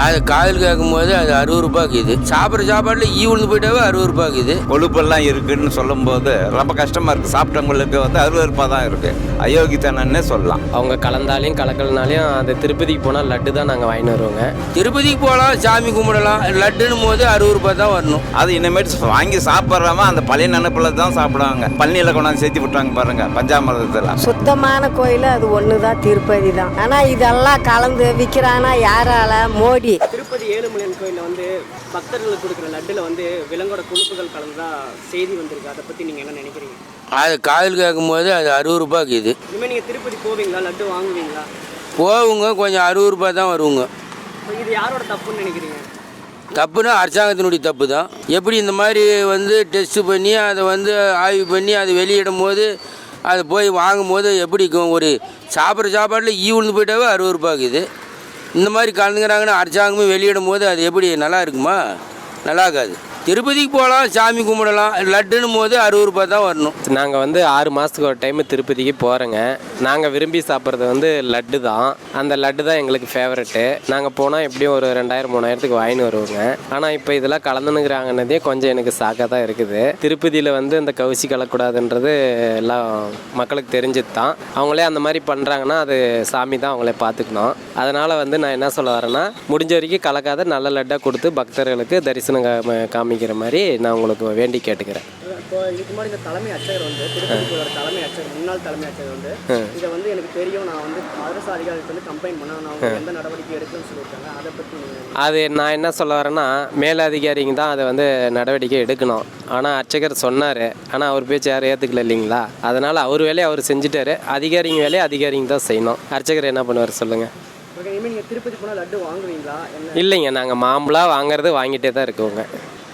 அது காயில் கேட்கும்போது அது 60 ரூபாய்க்குது. சாப்பிட்ற சாப்பாட்டில் உழுந்து போயிட்டாவே 60 ரூபாய்க்குது. கொழுப்பெல்லாம் இருக்குன்னு சொல்லும் போது ரொம்ப கஷ்டமாக இருக்குது. சாப்பிட்டவங்களுக்கு வந்து 60 ரூபாய் தான் இருக்குது. அயோக்கியத்தனன்னே சொல்லலாம். அவங்க கலந்தாலையும் கலக்கலனாலையும் அது திருப்பதிக்கு போனால் லட்டு தான் நாங்கள் வாங்கிட்டு வருவோங்க. திருப்பதிக்கு போகலாம், சாமி கும்பிடலாம். லட்டுன்னும் போது 60 ரூபாய் தான் வரணும். அது இனிமேட்டு வாங்கி சாப்பிட்றவன் அந்த பழைய நினைப்பில் தான் சாப்பிடுவாங்க. பள்ளியில் கொண்டாந்து சேர்த்து விட்டாங்க பாருங்க, பஞ்சாமிரதத்தில். சுத்தமான கோயில் அது ஒன்று தான், திருப்பதி தான். ஆனால் இதெல்லாம் கலந்து விற்கிறானா யாரால? மோடி. திருப்பதி ஏழுமலையான் கோயிலில் வந்து பக்தர்களுக்கு கொடுக்குற லட்டில் வந்து விலங்கோட கொழுப்புகள் கலந்தா செய்தி வந்திருக்கு. அதை பற்றி நீங்கள் என்ன நினைக்கிறீங்க? அது காயில் கேட்கும்போது அது 60 ரூபாய்க்குது. இனிமேல் நீங்கள் திருப்பதி போவீங்களா, லட்டு வாங்குவீங்களா? போவுங்க, கொஞ்சம் 60 ரூபாய் தான் வருவோங்க. இது யாரோட தப்புன்னு நினைக்கிறீங்க? தப்புனா அரசாங்கத்தினுடைய தப்பு தான். எப்படி இந்த மாதிரி வந்து டெஸ்ட்டு பண்ணி அதை வந்து ஆய்வு பண்ணி அதை வெளியிடும் போது அதை போய் வாங்கும் போது எப்படி ஒரு சாப்பிட்ற சாப்பாட்டில் உழுந்து போயிட்டாவே 60 ரூபாய்க்குது. இந்த மாதிரி கலந்துக்கிறாங்கன்னு அரசாங்கமே வெளியிடும் போது அது எப்படி நல்லா இருக்குமா? நல்லா இருக்காது. திருப்பதிக்கு போகலாம், சாமி கும்பிடலாம். லட்டுன்னும் போது 60 ரூபாய் தான் வரணும். நாங்கள் வந்து 6 மாதத்துக்கு ஒரு டைம் திருப்பதிக்கு போகிறோங்க. நாங்கள் விரும்பி சாப்பிட்றது வந்து லட்டு தான். அந்த லட்டு தான் எங்களுக்கு ஃபேவரெட்டு. நாங்கள் போனால் எப்படியும் ஒரு 2000-3000க்கு வாங்கின்னு வருவோங்க. ஆனால் இப்போ இதெல்லாம் கலந்துனுங்கிறாங்கன்னதே கொஞ்சம் எனக்கு சாக்காக தான் இருக்குது. திருப்பதியில் வந்து இந்த கவுசி கலக்கூடாதுன்றது எல்லாம் மக்களுக்கு தெரிஞ்சது தான். அவங்களே அந்த மாதிரி பண்ணுறாங்கன்னா அது சாமி தான் அவங்களே பார்த்துக்கணும். அதனால் வந்து நான் என்ன சொல்ல வரேன்னா, முடிஞ்ச வரைக்கும் கலக்காத நல்ல லட்டாக கொடுத்து பக்தர்களுக்கு தரிசனம் காமிக்கிற மாதிரி நான் உங்களுக்கு வேண்டி கேட்டுக்கிறேன். இப்போ இதுக்கு முன்னாடி இந்த தலைமை அர்ச்சகர் வந்து திருப்பதியோட தலைமை அர்ச்சகர், முன்னாள் தலைமை அர்ச்சகர் வந்து இதை வந்து எனக்கு தெரியும், நான் வந்து அரசு அதிகாரிகளுக்கு வந்து கம்ப்ளைண்ட் பண்ண நான் எந்த நடவடிக்கை எடுக்கணும்னு சொல்லியிருக்காங்க. அதை பற்றி அது நான் என்ன சொல்ல வரேன்னா, மேலதிகாரிங்க தான் அதை வந்து நடவடிக்கை எடுக்கணும். ஆனால் அர்ச்சகர் சொன்னார், ஆனால் அவர் பேச்சு யாரும் ஏற்றுக்கல இல்லைங்களா? அதனால் அவர் வேலையை அவர் செஞ்சுட்டாரு. அதிகாரிங்க வேலையை அதிகாரிங்க தான் செய்யணும். அர்ச்சகர் என்ன பண்ணுவார் சொல்லுங்கள்? இனிமேல் நீங்கள் திருப்பதி போனால் லட்டு வாங்குவீங்களா? இல்லைங்க, நாங்கள் மாம்பழம் வாங்குறது வாங்கிட்டே தான் இருக்கோங்க.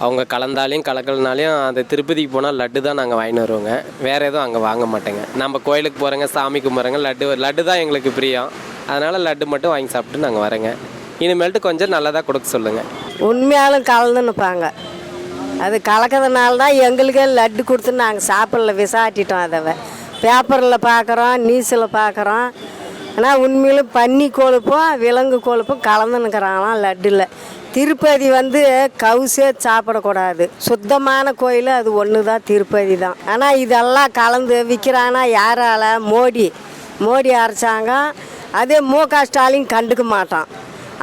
அவங்க கலந்தாலையும் கலக்கலனாலையும் அந்த திருப்பதிக்கு போனால் லட்டு தான் நாங்கள் வாங்கிட்டு வருவோங்க. வேறு எதுவும் அங்கே வாங்க மாட்டேங்க. நம்ம கோயிலுக்கு போகிறோங்க, சாமி கும்பிட்றோங்க, லட்டு தான் எங்களுக்கு பிரியம். அதனால் லட்டு மட்டும் வாங்கி சாப்பிட்டு நாங்கள் வரேங்க. இனிமேல்ட்டு கொஞ்சம் நல்லதாக கொடுக்க சொல்லுங்கள். உண்மையாலும் கலந்துன்னுப்பாங்க. அது கலக்கிறதுனால தான் எங்களுக்கே லட்டு கொடுத்து நாங்கள் சாப்பிடல, விசாட்டிட்டோம். அதை பேப்பரில் பார்க்குறோம், நியூஸில் பார்க்குறோம். ஆனால் உண்மையிலும் பன்னி கொழுப்பும் விலங்கு கொழுப்பும் கலந்துன்னுக்கிறாங்களாம் லட்டில். திருப்பதி வந்து கவுசே சாப்பிடக்கூடாது. சுத்தமான கோயில் அது ஒன்று தான், திருப்பதி தான். ஆனால் இதெல்லாம் கலந்து விற்கிறானா யாரால? மோடி அரசாங்கம். அதே மு.க. ஸ்டாலின் கண்டுக்க மாட்டான்.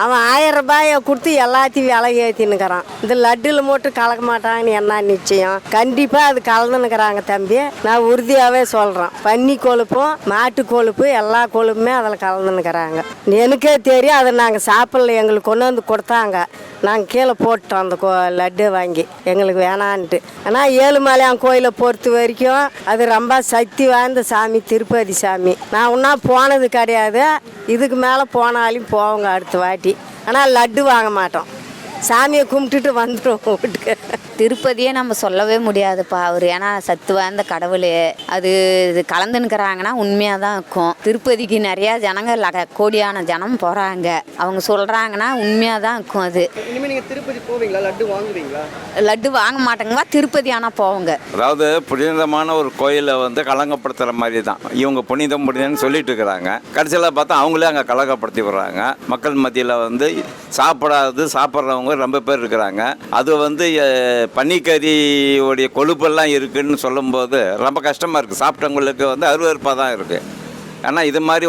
அவன் 1000 ரூபாயை கொடுத்து எல்லாத்தையும் விலை ஏற்றினுக்கிறான். இந்த லட்டில் மட்டும் கலக்க மாட்டாங்கன்னு என்ன நிச்சயம்? கண்டிப்பாக அது கலந்துனுக்கிறாங்க தம்பி, நான் உறுதியாகவே சொல்கிறேன். பன்னி கொழுப்பும் மாட்டு கொழுப்பு எல்லா கொழுப்புமே அதில் கலந்துனுக்கிறாங்க. எனக்கே தெரியும். அதை நாங்கள் சாப்பிடல, எங்களுக்கு கொண்டு வந்து கொடுத்தாங்க. நாங்கள் கீழே போட்டோம் அந்த லட்டு வாங்கி, எங்களுக்கு வேணான்ட்டு. ஆனால் ஏழுமலையான் கோயிலை பொறுத்த வரைக்கும் அது ரொம்ப சக்தி வாய்ந்த சாமி, திருப்பதி சாமி. நான் ஒன்றும் போனது கிடையாது. இதுக்கு மேலே போனாலும் போவோங்க அடுத்த வாட்டி. ஆனால் லட்டு வாங்க மாட்டோம். சாமியை கும்பிட்டுட்டு வந்துடும் வீட்டுக்கு. திருப்பதியே நம்ம சொல்லவே முடியாதுப்பா. அவர் ஏன்னா சத்து வாய்ந்த கடவுள். அது கலந்துன்னுக்கிறாங்கன்னா உண்மையாக தான் இருக்கும். திருப்பதிக்கு நிறையா ஜனங்க கோடியான ஜனம் போகிறாங்க. அவங்க சொல்கிறாங்கன்னா உண்மையாக தான் இருக்கும். அது இனிமேல் நீங்கள் திருப்பதி போவீங்களா, லட்டு வாங்குவீங்களா? லட்டு வாங்க மாட்டேங்கப்பா, திருப்பதி ஆனால் போவோங்க. அதாவது புனிதமான ஒரு கோயிலை வந்து கலங்கப்படுத்துகிற மாதிரி தான் இவங்க புனிதம்னு சொல்லிட்டு இருக்கிறாங்க. கடைசியில் பார்த்தா அவங்களே அங்கே கலங்கப்படுத்தி விடுறாங்க. மக்கள் மத்தியில் வந்து சாப்பிட்றவங்க ரொம்ப பேர் இருக்கிறாங்க. அது வந்து பன்னிக்கறியோடைய கொழுப்பெல்லாம் இருக்குதுன்னு சொல்லும்போது ரொம்ப கஷ்டமாக இருக்குது. சாப்பிட்டவங்களுக்கு வந்து அருவருப்பாக தான் இருக்குது. ஆனால் இது மாதிரி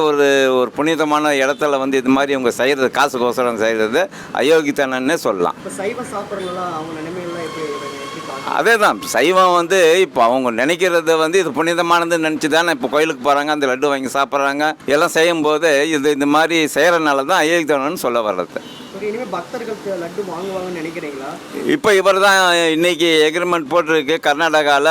ஒரு புனிதமான இடத்துல வந்து இது மாதிரி இவங்க செய்கிறது, காசுக்கோசரம் செய்கிறது அயோக்கியத்தனன்னே சொல்லலாம். இப்போ சைவம் சாப்பிட்றவங்களாம் அவங்க நிலைமையெல்லாம் எப்படி? அதே தான் சைவம் வந்து இப்போ அவங்க நினைக்கிறது வந்து இது புனிதமானதுன்னு நினச்சி தானே இப்போ கோயிலுக்கு போகிறாங்க, அந்த லட்டு வாங்கி சாப்பிட்றாங்க. எல்லாம் செய்யும்போது இந்த மாதிரி செய்கிறனால தான் அயோக்கியத்தனன்னு சொல்ல வர்றது. இனிமேல் பக்தர்கள் லட்டு வாங்குவாங்கன்னு நினைக்கிறீங்களா? இப்போ இவர் தான் இன்னைக்கு எக்ரிமெண்ட் போட்டிருக்கு, கர்நாடகாவில்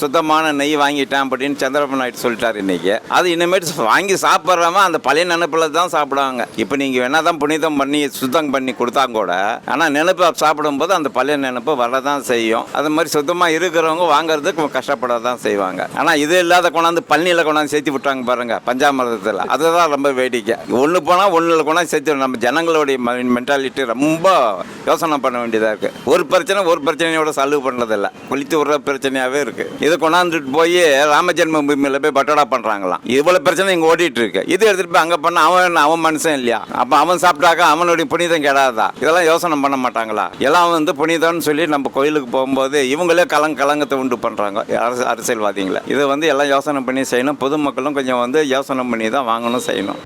சுத்தமான நெய் வாங்கிட்டேன் அப்படின்னு சந்திரபாபு நாயுடு சொல்லிட்டார் இன்னைக்கு. அது இனிமேட்டு வாங்கி சாப்பிட்றவன் அந்த பழைய நினைப்பில் தான் சாப்பிடுவாங்க. இப்போ நீங்கள் வேணா தான் புனிதம் பண்ணி சுத்தம் பண்ணி கொடுத்தாங்க கூட, ஆனால் நினைப்பு சாப்பிடும்போது அந்த பழைய நினைப்பு வரதான் செய்யும். அது மாதிரி சுத்தமாக இருக்கிறவங்க வாங்குறதுக்கு கஷ்டப்பட தான் செய்வாங்க. ஆனால் இது இல்லாத கொண்டாந்து பழனியில் கொண்டாந்து சேர்த்து விட்டாங்க பாருங்க, பஞ்சாமிரதத்தில். அதுதான் ரொம்ப வேடிக்கை. ஒன்று போனால் ஒன்றில் கொண்டாந்து சேர்த்து நம்ம ஜனங்களுடைய மென்டாலிட்டி ரொம்ப யோசனை பண்ண வேண்டியதாக இருக்குது. ஒரு பிரச்சனையோட சால்வ் பண்ணுறதில்ல, கொளித்து விடுற பிரச்சனையாகவே இருக்குது. இதை கொண்டாந்துட்டு போய் ராம ஜென்ம பூமியில் போய் பட்டோடா பண்ணுறாங்களாம். இவ்வளோ பிரச்சனை தான் இங்கே ஓடிட்டு இருக்கு. இது எடுத்துட்டு போய் அங்கே பண்ண அவன் மனுஷன் இல்லையா? அப்போ அவன் சாப்பிட்டாக்கா அவனுடைய புனிதம் கெடாதா? இதெல்லாம் யோசனை பண்ண மாட்டாங்களா? எல்லாம் வந்து புனிதம்னு சொல்லி நம்ம கோயிலுக்கு போகும்போது இவங்களே கலங்கத்தை உண்டு பண்ணுறாங்க அரசியல்வாதிகளை. இதை வந்து எல்லாம் யோசனை பண்ணி செய்யணும். பொதுமக்களும் கொஞ்சம் வந்து யோசனை பண்ணி தான் வாங்கணும், செய்யணும்.